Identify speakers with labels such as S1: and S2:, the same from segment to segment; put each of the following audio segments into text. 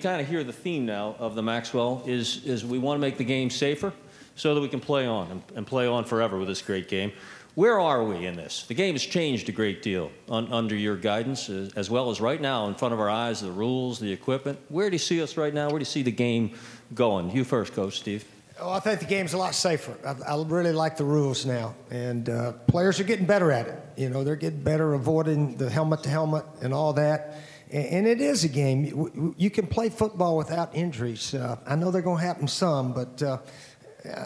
S1: Kind of hear the theme now of the Maxwell is we want to make the game safer so that we can play on and play on forever with this great game. Where are we in this? The game has changed a great deal under your guidance, as well as right now in front of our eyes, the rules, the equipment. Where do you see us right now? Where do you see the game going? You first, Coach Steve.
S2: Oh, I think the game's a lot safer. I really like the rules now, and players are getting better at it. You know, they're getting better avoiding the helmet-to-helmet and all that. And it is a game. You can play football without injuries. I know they're going to happen some, but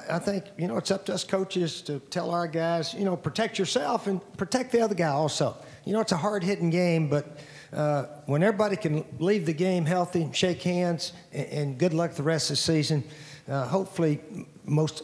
S2: I think, you know, it's up to us coaches to tell our guys, you know, protect yourself and protect the other guy also. You know, it's a hard-hitting game, but when everybody can leave the game healthy, shake hands, and good luck the rest of the season, hopefully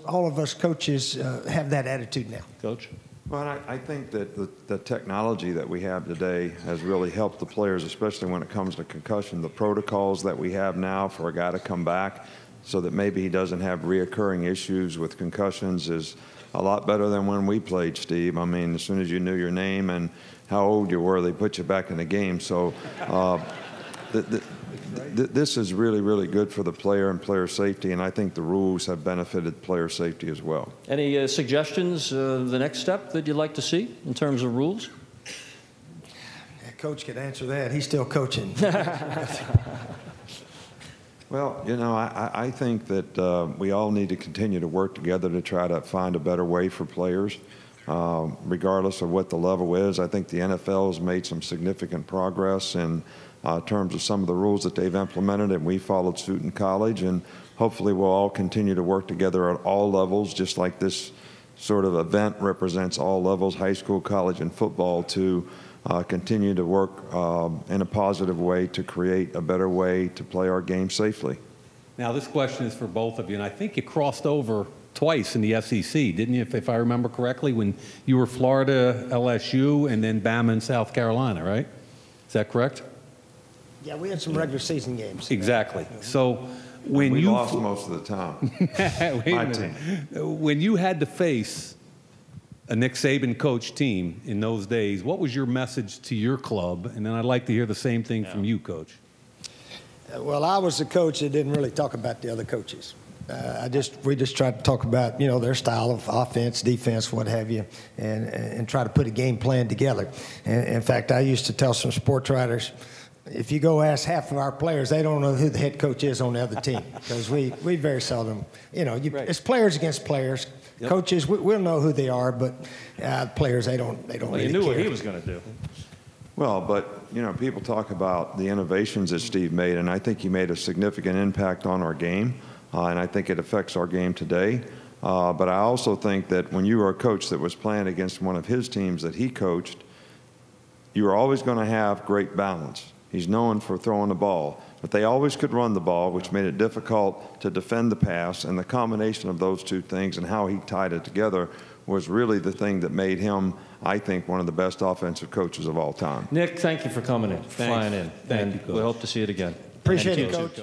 S2: all of us coaches have that attitude now.
S1: Coach?
S3: Well, I think that the technology that we have today has really helped the players, especially when it comes to concussion. The protocols that we have now for a guy to come back so that maybe he doesn't have reoccurring issues with concussions is a lot better than when we played, Steve. I mean, as soon as you knew your name and how old you were, they put you back in the game. So this is really, really good for the player and player safety, and I think the rules have benefited player safety as well.
S1: Any suggestions, the next step that you'd like to see in terms of rules?
S2: Coach could answer that. He's still coaching.
S3: Well, you know, I think that we all need to continue to work together to try to find a better way for players, regardless of what the level is. I think the NFL has made some significant progress in terms of some of the rules that they've implemented, and we followed suit in college, and hopefully we'll all continue to work together at all levels, just like this sort of event represents all levels, high school, college, and football, to continue to work in a positive way to create a better way to play our game safely.
S4: Now, this question is for both of you, and I think you crossed over twice in the SEC, didn't you, if I remember correctly, when you were Florida, LSU, and then Bama in South Carolina, right? Is that correct?
S2: Yeah, we had some regular season games.
S4: Exactly. So when
S3: we
S4: you
S3: lost most of the time. My team.
S4: When you had to face a Nick Saban coach team in those days, what was your message to your club? And then I'd like to hear the same thing from you, Coach.
S2: Well, I was the coach that didn't really talk about the other coaches. We just tried to talk about, you know, their style of offense, defense, what have you, and try to put a game plan together. And in fact, I used to tell some sports writers, if you go ask half of our players, they don't know who the head coach is on the other team, because we very seldom, you know, it's players against players. Yep. Coaches, we'll know who they are, but players, they don't
S1: well,
S2: really
S1: you knew
S2: care.
S1: what he was going to do.
S3: Well, but, you know, people talk about the innovations that Steve made, and I think he made a significant impact on our game, and I think it affects our game today. But I also think that when you were a coach that was playing against one of his teams that he coached, you were always going to have great balance. He's known for throwing the ball, but they always could run the ball, which made it difficult to defend the pass, and the combination of those two things and how he tied it together was really the thing that made him, I think, one of the best offensive coaches of all time.
S1: Nick, thank you for coming in, flying in.
S4: Thank you, Coach.
S1: We hope to see it again.
S2: Appreciate it, Coach.